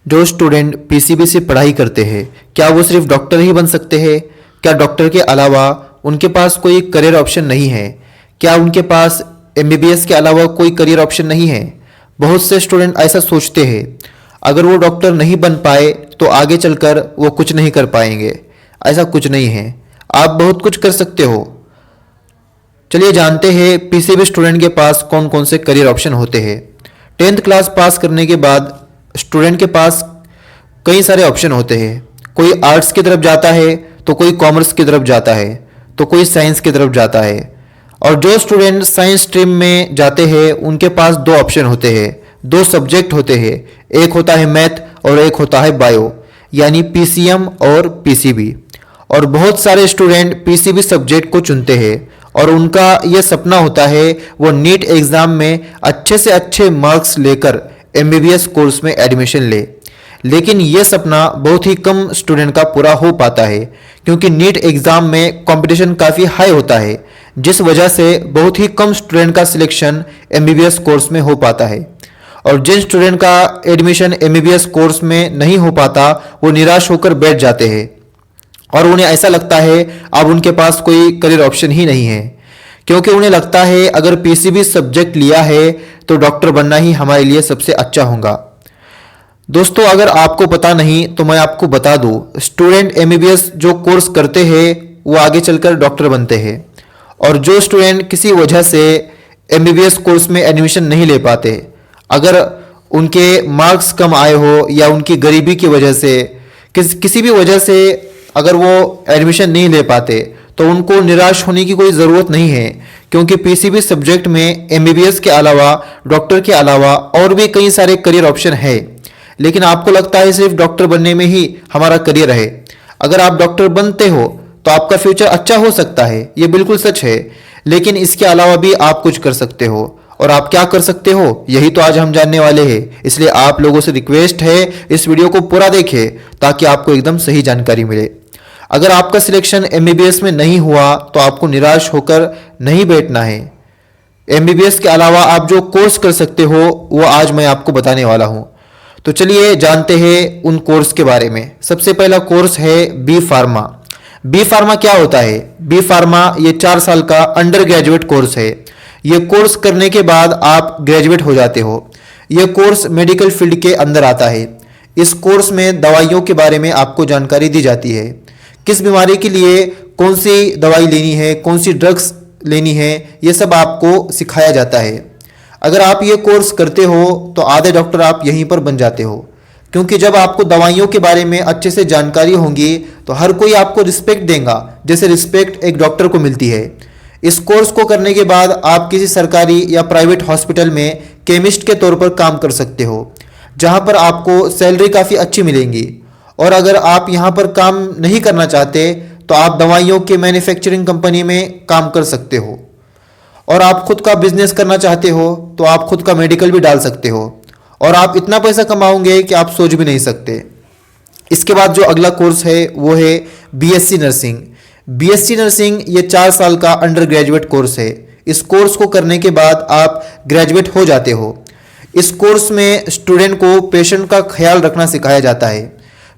जो student PCB से पढ़ाई करते हैं, क्या वो सिर्फ डॉक्टर ही बन सकते हैं? क्या डॉक्टर के अलावा उनके पास कोई करियर ऑप्शन नहीं है? क्या उनके पास एमबीबीएस के अलावा कोई करियर ऑप्शन नहीं है? बहुत से स्टूडेंट ऐसा सोचते हैं। अगर वो डॉक्टर नहीं बन पाए तो आगे चलकर वो कुछ नहीं कर पाएंगे। ऐसा कुछ नहीं है, आप बहुत कुछ कर सकते हो। चलिए जानते हैं पीसीबी स्टूडेंट के पास कौन कौन से करियर ऑप्शन होते हैं। 10th क्लास पास करने के बाद स्टूडेंट के पास कई सारे ऑप्शन होते हैं। कोई आर्ट्स की तरफ जाता है तो कोई कॉमर्स की तरफ जाता है तो कोई साइंस की तरफ जाता है। और जो स्टूडेंट साइंस स्ट्रीम में जाते हैं उनके पास दो ऑप्शन होते हैं, दो सब्जेक्ट होते हैं। एक होता है मैथ और एक होता है बायो, यानी पीसीएम और पीसीबी। और बहुत सारे स्टूडेंट पीसीबी सब्जेक्ट को चुनते हैं और उनका यह सपना होता है वो नीट एग्ज़ाम में अच्छे से अच्छे मार्क्स लेकर एमबीबीएस कोर्स में एडमिशन ले। लेकिन यह सपना बहुत ही कम स्टूडेंट का पूरा हो पाता है, क्योंकि नीट एग्ज़ाम में कंपटीशन काफ़ी हाई होता है, जिस वजह से बहुत ही कम स्टूडेंट का सिलेक्शन एमबीबीएस कोर्स में हो पाता है। और जिन स्टूडेंट का एडमिशन एमबीबीएस कोर्स में नहीं हो पाता वो निराश होकर बैठ जाते हैं और उन्हें ऐसा लगता है अब उनके पास कोई करियर ऑप्शन ही नहीं है, क्योंकि उन्हें लगता है अगर पीसीबी सब्जेक्ट लिया है तो डॉक्टर बनना ही हमारे लिए सबसे अच्छा होगा। दोस्तों, अगर आपको पता नहीं तो मैं आपको बता दूं, स्टूडेंट एमबीबीएस जो कोर्स करते हैं वो आगे चलकर डॉक्टर बनते हैं। और जो स्टूडेंट किसी वजह से एमबीबीएस कोर्स में एडमिशन नहीं ले पाते, अगर उनके मार्क्स कम आए हो या उनकी गरीबी की वजह से किसी भी वजह से अगर वो एडमिशन नहीं ले पाते तो उनको निराश होने की कोई ज़रूरत नहीं है, क्योंकि पीसीबी सब्जेक्ट में एमबीबीएस के अलावा, डॉक्टर के अलावा और भी कई सारे करियर ऑप्शन है। लेकिन आपको लगता है सिर्फ डॉक्टर बनने में ही हमारा करियर है। अगर आप डॉक्टर बनते हो तो आपका फ्यूचर अच्छा हो सकता है, ये बिल्कुल सच है। लेकिन इसके अलावा भी आप कुछ कर सकते हो। और आप क्या कर सकते हो, यही तो आज हम जानने वाले हैं। इसलिए आप लोगों से रिक्वेस्ट है, इस वीडियो को पूरा देखें ताकि आपको एकदम सही जानकारी मिले। अगर आपका सिलेक्शन एमबीबीएस में नहीं हुआ तो आपको निराश होकर नहीं बैठना है। एमबीबीएस के अलावा आप जो कोर्स कर सकते हो वो आज मैं आपको बताने वाला हूँ। तो चलिए जानते हैं उन कोर्स के बारे में। सबसे पहला कोर्स है बी फार्मा। बी फार्मा क्या होता है? बी फार्मा ये 4 साल का अंडर ग्रेजुएट कोर्स है। ये कोर्स करने के बाद आप ग्रेजुएट हो जाते हो। ये कोर्स मेडिकल फील्ड के अंदर आता है। इस कोर्स में दवाइयों के बारे में आपको जानकारी दी जाती है। किस बीमारी के लिए कौन सी दवाई लेनी है, कौन सी ड्रग्स लेनी है, ये सब आपको सिखाया जाता है। अगर आप ये कोर्स करते हो तो आधे डॉक्टर आप यहीं पर बन जाते हो, क्योंकि जब आपको दवाइयों के बारे में अच्छे से जानकारी होगी तो हर कोई आपको रिस्पेक्ट देगा, जैसे रिस्पेक्ट एक डॉक्टर को मिलती है। इस कोर्स को करने के बाद आप किसी सरकारी या प्राइवेट हॉस्पिटल में केमिस्ट के तौर पर काम कर सकते हो, जहां पर आपको सैलरी काफ़ी अच्छी मिलेंगी। और अगर आप यहां पर काम नहीं करना चाहते तो आप दवाइयों के मैन्युफैक्चरिंग कंपनी में काम कर सकते हो। और आप खुद का बिजनेस करना चाहते हो तो आप खुद का मेडिकल भी डाल सकते हो, और आप इतना पैसा कमाओगे कि आप सोच भी नहीं सकते। इसके बाद जो अगला कोर्स है वो है बीएससी नर्सिंग। बीएससी नर्सिंग ये 4 साल का अंडर ग्रेजुएट कोर्स है। इस कोर्स को करने के बाद आप ग्रेजुएट हो जाते हो। इस कोर्स में स्टूडेंट को पेशेंट का ख्याल रखना सिखाया जाता है।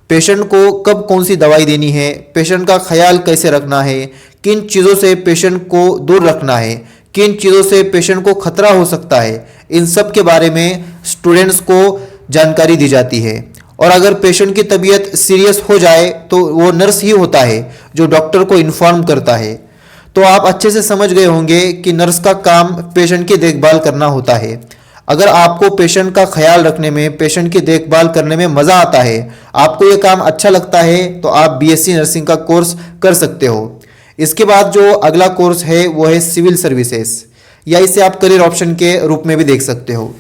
पेशेंट को कब कौन सी दवाई देनी है, पेशेंट का ख्याल कैसे रखना है, किन चीज़ों से पेशेंट को दूर रखना है, किन चीज़ों से पेशेंट को खतरा हो सकता है, इन सब के बारे में स्टूडेंट्स को जानकारी दी जाती है। और अगर पेशेंट की तबीयत सीरियस हो जाए तो वो नर्स ही होता है जो डॉक्टर को इन्फॉर्म करता है। तो आप अच्छे से समझ गए होंगे कि नर्स का काम पेशेंट की देखभाल करना होता है। अगर आपको पेशेंट का ख्याल रखने में, पेशेंट की देखभाल करने में मज़ा आता है, आपको ये काम अच्छा लगता है, तो आप बीएससी नर्सिंग का कोर्स कर सकते हो। इसके बाद जो अगला कोर्स है वो है सिविल सर्विसेज, या इसे आप करियर ऑप्शन के रूप में भी देख सकते हो।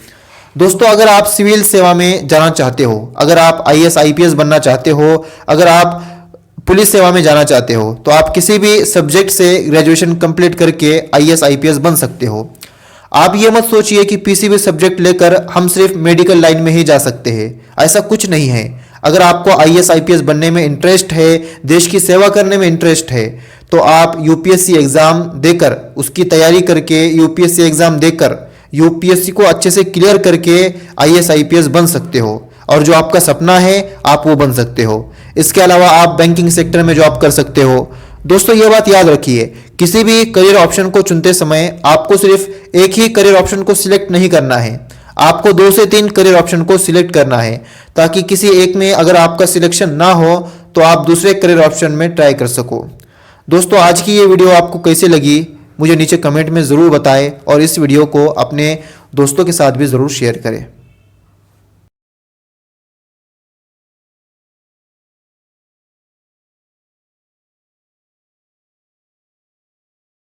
दोस्तों, अगर आप सिविल सेवा में जाना चाहते हो, अगर आप आईएएस आईपीएस बनना चाहते हो, अगर आप पुलिस सेवा में जाना चाहते हो, तो आप किसी भी सब्जेक्ट से ग्रेजुएशन कंप्लीट करके आईएएस आईपीएस बन सकते हो। आप ये मत सोचिए कि पीसीबी सब्जेक्ट लेकर हम सिर्फ मेडिकल लाइन में ही जा सकते हैं, ऐसा कुछ नहीं है। अगर आपको आईएएस आईपीएस बनने में इंटरेस्ट है, देश की सेवा करने में इंटरेस्ट है, तो आप यूपीएससी एग्ज़ाम देकर, उसकी तैयारी करके, यूपीएससी एग्ज़ाम देकर यूपीएससी को अच्छे से क्लियर करके आईएएस आईपीएस बन सकते हो। और जो आपका सपना है आप वो बन सकते हो। इसके अलावा आप बैंकिंग सेक्टर में जॉब कर सकते हो। दोस्तों ये बात याद रखिए, किसी भी करियर ऑप्शन को चुनते समय आपको सिर्फ एक ही करियर ऑप्शन को सिलेक्ट नहीं करना है, आपको 2 से 3 करियर ऑप्शन को सिलेक्ट करना है, ताकि किसी एक में अगर आपका सिलेक्शन ना हो तो आप दूसरे करियर ऑप्शन में ट्राई कर सको। दोस्तों आज की ये वीडियो आपको कैसे लगी मुझे नीचे कमेंट में ज़रूर बताएं और इस वीडियो को अपने दोस्तों के साथ भी ज़रूर शेयर करें।